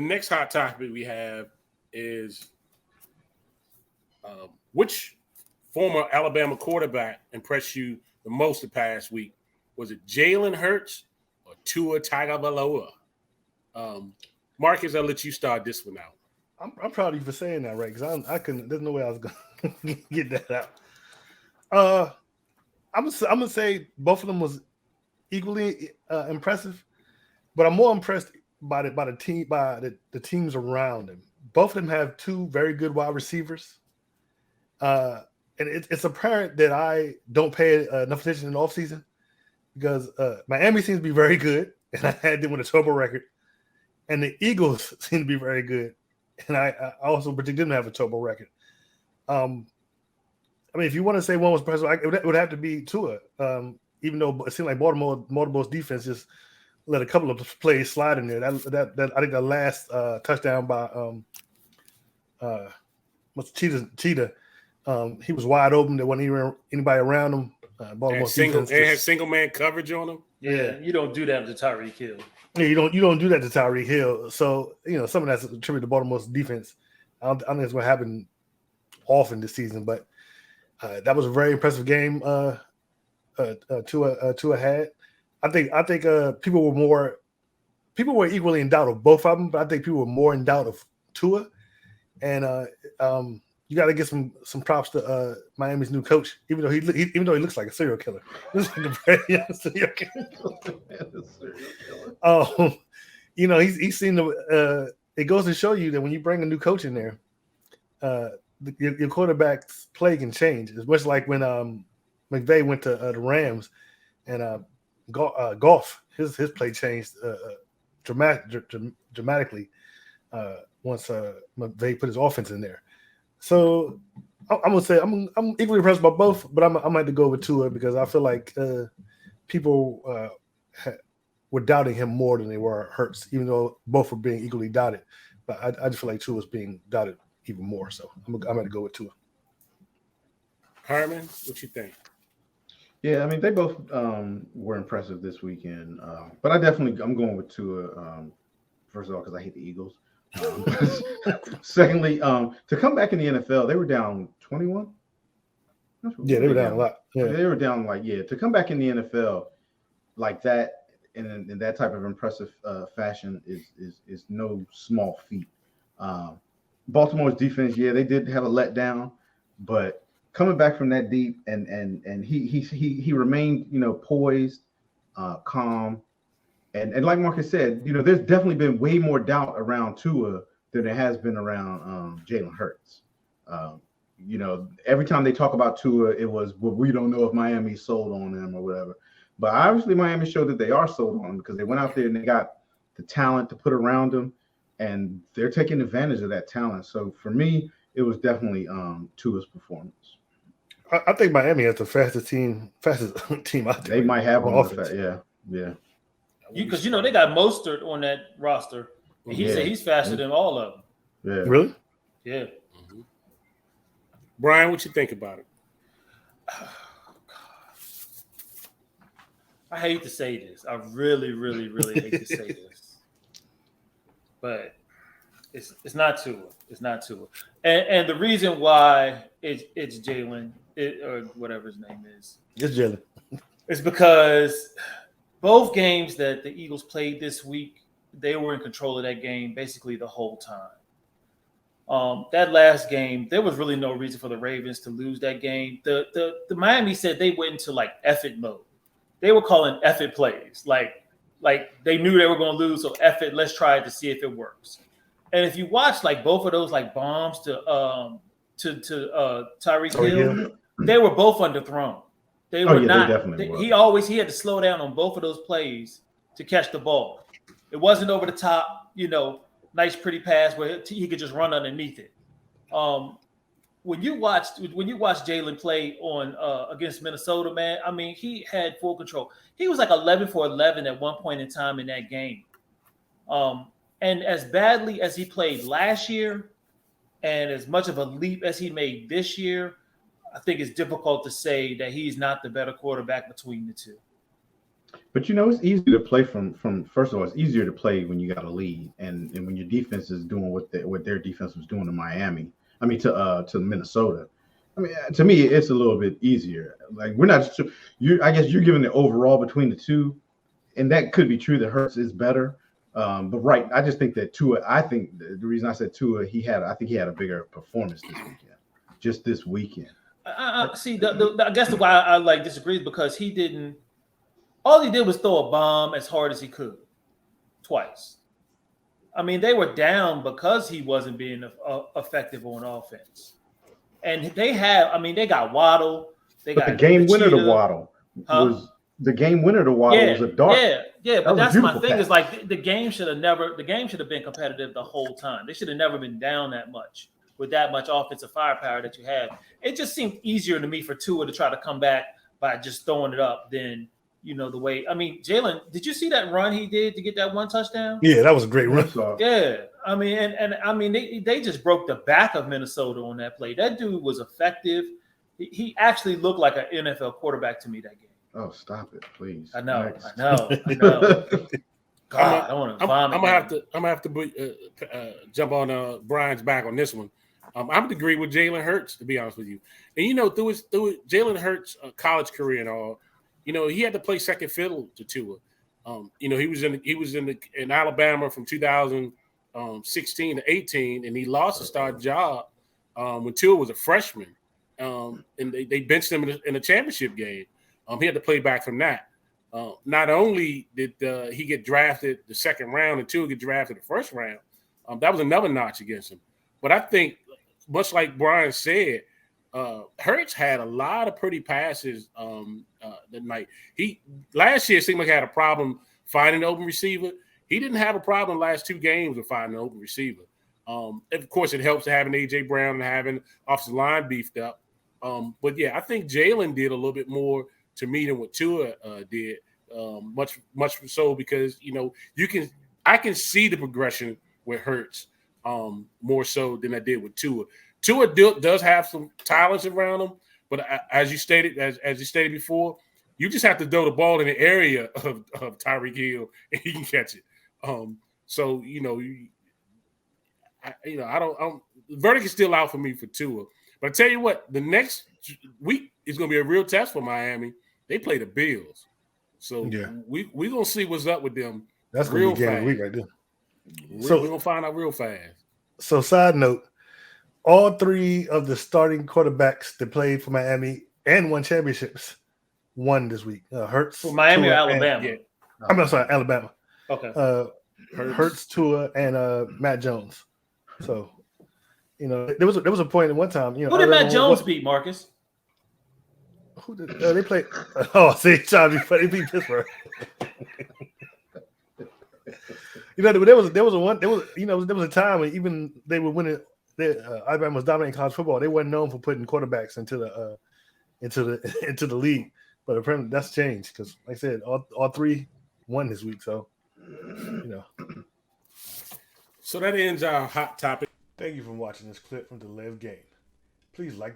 next hot topic we have is which former Alabama quarterback impressed you the most the past week? Was it Jalen Hurts or Tua Tagovailoa? Marcus, I'll let you start this one out. I'm proud of you for saying that, right? Because I couldn't. There's no way I was gonna get that out. I'm gonna say both of them was equally impressive, but I'm more impressed by the teams around them. Both of them have two very good wide receivers, and it's apparent that I don't pay enough attention in the offseason because Miami seems to be very good, and I had them with a turbo record, and the Eagles seem to be very good, and I also predict them to have a turbo record. I mean, if you want to say one was impressive, it would have to be Tua. Even though it seemed like Baltimore's defense just let a couple of plays slide in there. That I think the last touchdown by what's Cheetah. He was wide open. There wasn't even anybody around him. Baltimore's defense had single man coverage on him. Yeah, you don't do that to Tyreek Hill. Yeah, you don't do that to Tyreek Hill. So some of that's attributed to Baltimore's defense. I don't think it's going to happen often this season, but that was a very impressive game. Tua had. I think people were equally in doubt of both of them, but I think people were more in doubt of Tua. And you got to give some props to Miami's new coach, even though he looks like a serial killer. He looks like a very young serial killer. He's seen the. It goes to show you that when you bring a new coach in there, your quarterback's play can change. It's much like when McVay went to the Rams, and Goff his play changed dramatically once McVay put his offense in there. So I'm gonna say I'm equally impressed by both, but I might have to go with Tua because I feel like people were doubting him more than they were Hurts, even though both were being equally doubted. But I just feel like Tua was being doubted even more. So I'm going to go with Tua. Herman, what you think? Yeah, I mean, they both were impressive this weekend. But I'm going with Tua, first of all, because I hate the Eagles. Secondly, to come back in the NFL, they were down 21. Yeah, they were down a lot. Yeah. They were down to come back in the NFL like that in that type of impressive fashion is no small feat. Baltimore's defense, they did have a letdown, but coming back from that deep and he remained poised, calm, and like Marcus said, there's definitely been way more doubt around Tua than there has been around Jalen Hurts. Every time they talk about Tua, it was, well, we don't know if Miami sold on him or whatever. But obviously Miami showed that they are sold on him because they went out there and they got the talent to put around him, and they're taking advantage of that talent. So for me, it was definitely Tua's performance. I think Miami has the fastest team out there. They might have one offense. Yeah. Because they got Mostert on that roster. And he said he's faster than all of them. Yeah. Really? Yeah. Mm-hmm. Brian, what you think about it? I hate to say this. I really, really, really hate to say this. But it's not Tua. It's not Tua. And the reason why it's Jalen or whatever his name is. It's Jalen. It's because both games that the Eagles played this week, they were in control of that game basically the whole time. That last game, there was really no reason for the Ravens to lose that game. The Miami said they went into effort mode. They were calling effort plays. Like they knew they were going to lose, so effort, let's try it to see if it works. And if you watch both of those bombs to Tyreek Hill, they were both underthrown. They were not. He had to slow down on both of those plays to catch the ball. It wasn't over the top, nice pretty pass where he could just run underneath it. When you watch Jalen play on against Minnesota, man, I mean, he had full control. He was 11 for 11 at one point in time in that game. And as badly as he played last year, and as much of a leap as he made this year, I think it's difficult to say that he's not the better quarterback between the two. But it's easy to play from. First of all, it's easier to play when you got a lead, and when your defense is doing what their defense was doing to Miami. I mean to Minnesota. I mean, to me, it's a little bit easier. Like we're not. I guess you're giving the overall between the two, and that could be true that Hurts is better. But right, I just think that Tua. I think the reason I said Tua, I think he had a bigger performance this weekend. Just this weekend. See, I guess the why I like disagree is because he didn't. All he did was throw a bomb as hard as he could, twice. I mean, they were down because he wasn't being effective on offense. And they got Waddle. The game winner to Waddle was the game winner to Waddle was a dart. Yeah. But that's my thing. Is like the game should have been competitive the whole time. They should have never been down that much with that much offensive firepower that you have. It just seemed easier to me for Tua to try to come back by just throwing it up than the way. I mean, Jalen, did you see that run he did to get that one touchdown? Yeah, that was a great run. Yeah, I mean, and I mean, they just broke the back of Minnesota on that play. That dude was effective. He actually looked like an NFL quarterback to me that game. Oh, stop it, please! I know. God, I'm gonna have to jump on Brian's back on this one. I'm gonna agree with Jalen Hurts, to be honest with you. And through his Jalen Hurts' college career and all. He had to play second fiddle to Tua. He was in Alabama from 2016 to 18, and he lost a starting job when Tua was a freshman. And they benched him in a championship game. He had to play back from that. Not only did he get drafted the second round and Tua get drafted the first round, that was another notch against him. But I think, much like Brian said, Hurts had a lot of pretty passes that night. Last year seemed like he had a problem finding an open receiver. He didn't have a problem the last two games with finding an open receiver. Of course, it helps to having A.J. Brown and having offensive line beefed up. But yeah, I think Jalen did a little bit more to me than what Tua did. Much so because I can see the progression with Hurts more so than I did with Tua. Tua does have some talents around him, but as you stated before, you just have to throw the ball in the area of Tyreek Hill and he can catch it. The verdict is still out for me for Tua. But I tell you what, the next week is going to be a real test for Miami. They play the Bills, so we're going to see what's up with them. That's going to be a game of the week right there. We're going to find out real fast. So, side note. All three of the starting quarterbacks that played for Miami and won championships won this week. Hurts for Miami, Tua, or Alabama? I'm sorry, Alabama. Okay. Hurts, Tua, and Matt Jones. So, there was a point at one time. Who did Matt Jones beat, Marcus? Who did they play? Oh, see, trying to be funny. They beat Pittsburgh. There was a time when even they were winning. Alabama was dominating college football. They weren't known for putting quarterbacks into the league, but apparently that's changed because, like I said, all three won this week. So, So that ends our hot topic. Thank you for watching this clip from the Live Game. Please like.